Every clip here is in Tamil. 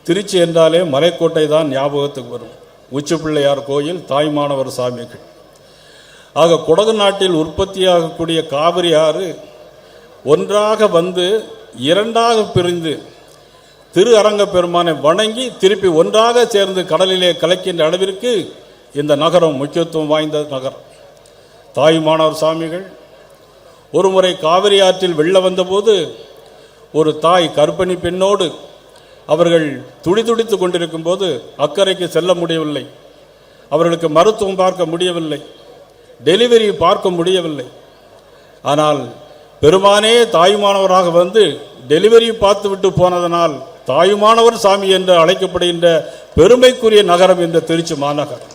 திருச்சி என்றாலே மலைக்கோட்டை தான் ஞாபகத்துக்கு வரும். உச்சி பிள்ளையார் கோயில், தாய்மானவர் சாமிகள். ஆக குடகு நாட்டில் உற்பத்தியாகக்கூடிய காவிரி ஆறு ஒன்றாக வந்து இரண்டாக பிரிந்து திரு அரங்க பெருமானை வணங்கி திருப்பி ஒன்றாக சேர்ந்து கடலிலே கலக்கின்ற அளவிற்கு இந்த நகரம் முக்கியத்துவம் வாய்ந்த நகரம். தாய்மானவர் சாமிகள் ஒருமுறை காவிரி ஆற்றில் வெள்ளம் வந்தபோது ஒரு தாய் கர்ப்பிணி பெண்ணோடு அவர்கள் துடிதுடித்து கொண்டிருக்கும் போது அக்கறைக்கு செல்ல முடியவில்லை. அவர்களுக்கு மருத்துவம் பார்க்க முடியவில்லை, டெலிவரி பார்க்க முடியவில்லை. ஆனால் பெருமானே தாயுமானவராக வந்து டெலிவரி பார்த்து விட்டு போனதனால் தாயுமானவர் சாமி என்று அழைக்கப்படுகின்ற பெருமைக்குரிய நகரம் இந்த திருச்சி மாநகரம்.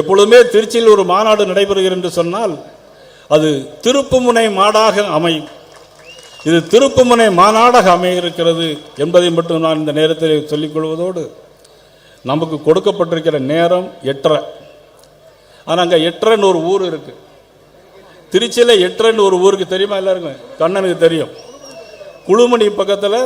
எப்பொழுதுமே திருச்சியில் ஒரு மாநாடு நடைபெறுகிறது என்று சொன்னால் அது திருப்புமுனை மாடாக அமையும். இது திருப்புமுனை மாநாடாக அமைய இருக்கிறது என்பதை மட்டும் நான் இந்த நேரத்தில் சொல்லிக்கொள்வதோடு, நமக்கு கொடுக்கப்பட்டிருக்கிற நேரம் 8:30. ஆனால் அங்கே 8:30 ஒரு ஊர் இருக்கு. திருச்சியில் 8:30 ஒரு ஊருக்கு தெரியுமா? எல்லாருக்கும் கண்ணனுக்கு தெரியும். குழுமணி பக்கத்தில்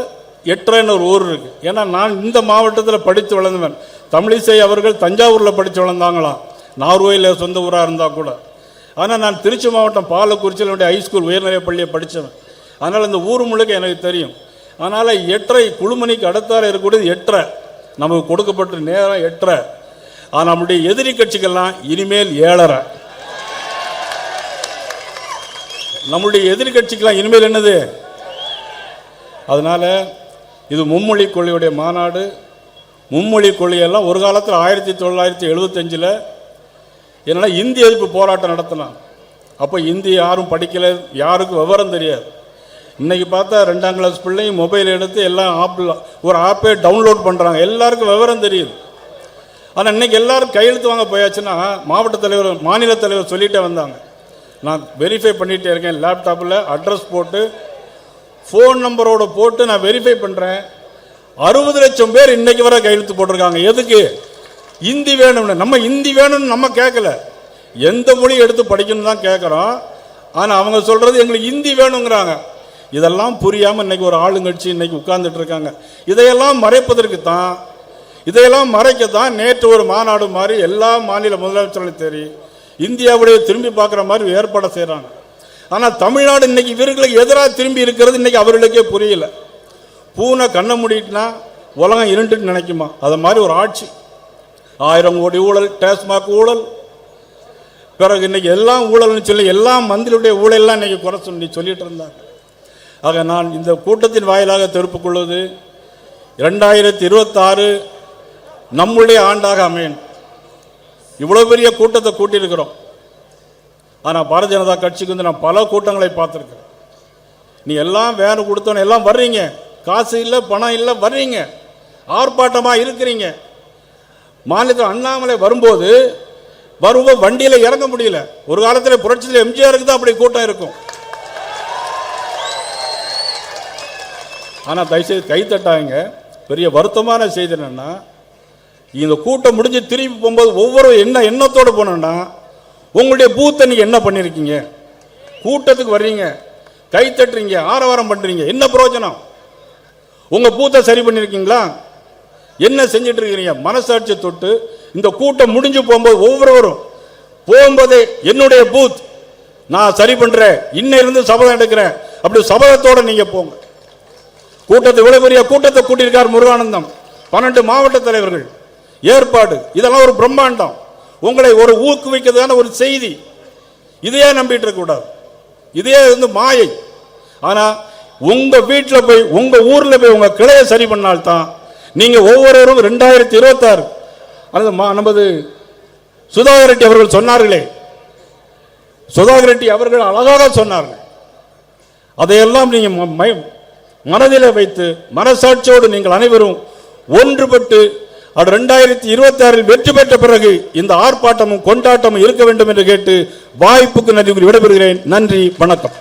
8:30 ஒரு ஊர் இருக்கு. ஏன்னா நான் இந்த மாவட்டத்தில் படித்து வளர்ந்தவன். தமிழிசை அவர்கள் தஞ்சாவூரில் படித்து வளர்ந்தாங்களாம், நார்வேயில் சொந்த ஊராக இருந்தால் கூட. ஆனால் நான் திருச்சி மாவட்டம் பாலக்குறிச்சியில் ஹைஸ்கூல் உயர்நிலை பள்ளியை படித்தவன். அதனால் இந்த ஊர் முழுக்க எனக்கு தெரியும். அதனால் 8:30 குழுமணிக்கு அடுத்தால இருக்கக்கூடியது 8:30. நமக்கு கொடுக்கப்பட்ட நேரம் 8:30. ஆனால் நம்முடைய எதிரி கட்சிகள்லாம் இனிமேல் 7:30. நம்முடைய எதிரி கட்சிக்கெல்லாம் இனிமேல் என்னது? அதனால் இது மும்மொழி கொள்கையுடைய மாநாடு. மும்மொழி கொள்கையெல்லாம் ஒரு காலத்தில் 1975 என்னால் இந்தி எதிர்ப்பு போராட்டம் நடத்தினான். அப்போ இந்தி யாரும் படிக்கலை, யாருக்கும் விவரம் தெரியாது. இன்றைக்கி பார்த்தா 2ஆம் கிளாஸ் பிள்ளையும் மொபைல் எடுத்து எல்லாம் ஒரு ஆப்பே டவுன்லோட் பண்ணுறாங்க, எல்லாருக்கும் விவரம் தெரியுது. ஆனால் இன்றைக்கி எல்லோரும் கையெழுத்து வாங்க போயாச்சுன்னா மாவட்ட தலைவர், மாநில தலைவர் சொல்லிகிட்டே வந்தாங்க. நான் வெரிஃபை பண்ணிகிட்டே இருக்கேன், லேப்டாப்பில் அட்ரஸ் போட்டு ஃபோன் நம்பரோடு போட்டு நான் வெரிஃபை பண்ணுறேன். 60 லட்சம் பேர் இன்றைக்கி வர கையெழுத்து போட்டிருக்காங்க. எதுக்கு? இந்தி வேணும்னு. நம்ம இந்தி வேணும்னு நம்ம கேட்கல, எந்த மொழி எடுத்து படிக்கணும்னு தான் கேட்குறோம். ஆனால் அவங்க சொல்கிறது எங்களுக்கு இந்தி வேணுங்கிறாங்க. இதெல்லாம் புரியாமல் இன்றைக்கி ஒரு ஆளுங்கட்சி இன்றைக்கி உட்கார்ந்துட்டு இருக்காங்க. இதையெல்லாம் மறைப்பதற்கு தான், இதையெல்லாம் மறைக்கத்தான் நேற்று ஒரு மாநாடு மாதிரி எல்லா மாநில முதலமைச்சர்களும் தெரியும் இந்தியாவுடைய திரும்பி பார்க்குற மாதிரி ஏற்பாடு செய்கிறாங்க. ஆனால் தமிழ்நாடு இன்றைக்கி இவர்களுக்கு எதிராக திரும்பி இருக்கிறது இன்றைக்கி அவர்களுக்கே புரியல. பூனை கண்ணை மூடிட்டுனா உலகம் இருண்டுன்னு நினைக்குமா? அது மாதிரி ஒரு ஆட்சி. 1000 கோடி ஊழல், டாஸ்மாக் ஊழல், பிறகு இன்றைக்கி எல்லாம் ஊழல்னு சொல்லி எல்லா மந்திரியுடைய ஊழல்லாம் இன்றைக்கி குறை சொல்லிட்டு இருந்தாங்க. ஆக நான் இந்த கூட்டத்தின் வாயிலாக தெரிவித்துக் கொள்வது, 2026 நம்முடைய ஆண்டாக அமையணும். இவ்வளோ பெரிய கூட்டத்தை கூட்டியிருக்கிறோம். ஆனால் பாரதிய ஜனதா கட்சிக்கு வந்து நான் பல கூட்டங்களை பார்த்துருக்கிறேன். நீ எல்லாம் வேறு கொடுத்தோன்னு எல்லாம் வர்றீங்க, காசு இல்லை பணம் இல்லை வர்றீங்க, ஆர்ப்பாட்டமாக இருக்கிறீங்க. மாநிலத்தில் அண்ணாமலை வரும்போது வண்டியில் இறங்க முடியல. ஒரு காலத்தில் புரட்சியில் எம்ஜிஆருக்கு தான் அப்படி கூட்டம் இருக்கும். ஆனால் தயவுசெய்து கைத்தட்டாங்க. பெரிய வருத்தமான செய்தி என்னன்னா, இந்த கூட்டம் முடிஞ்சு திரும்பி போகும்போது ஒவ்வொரு எண்ணத்தோடு போனோன்னா, உங்களுடைய பூத்தை நீங்கள் என்ன பண்ணியிருக்கீங்க? கூட்டத்துக்கு வர்றீங்க, கைத்தட்டுறீங்க, ஆரவாரம் பண்ணுறீங்க, என்ன பிரயோஜனம்? உங்கள் பூத்தை சரி பண்ணியிருக்கீங்களா? என்ன செஞ்சுட்டு இருக்கிறீங்க? மனசாட்சியை தொட்டு இந்த கூட்டம் முடிஞ்சு போகும்போது ஒவ்வொருவரும் போகும்போதே என்னுடைய பூத் நான் சரி பண்ணுறேன், இன்னிருந்து சபதம் எடுக்கிறேன், அப்படி சபதத்தோடு நீங்கள் போங்க. கூட்டத்தை இவ்வளவு பெரிய கூட்டத்தை கூட்டியிருக்கார் முருகானந்தம், 12 மாவட்ட தலைவர்கள் ஏற்பாடு, இதெல்லாம் ஒரு பிரம்மாண்டம். உங்களை ஒரு ஊக்குவிக்கிறதான ஒரு செய்தி. இதையே நம்பிட்டு இருக்க கூடாது, இதே வந்து மாயை. ஆனால் உங்க வீட்டில் போய் உங்க ஊரில் போய் உங்க கிளையை சரி பண்ணால்தான் நீங்க ஒவ்வொருவரும் 2026 நமது சுதாகர் ரெட்டி அவர்கள் சொன்னார்களே, சுதாகர் ரெட்டி அவர்கள் அழகாக சொன்னார்கள். அதையெல்லாம் நீங்க மனதில் வைத்து மனசாட்சியோடு நீங்கள் அனைவரும் ஒன்றுபட்டு 2026 வெற்றி பெற்ற பிறகு இந்த ஆர்ப்பாட்டமும் கொண்டாட்டமும் இருக்க வேண்டும் என்று கேட்டு வாய்ப்புக்கு நன்றி விடைபெறுகிறேன். நன்றி, வணக்கம்.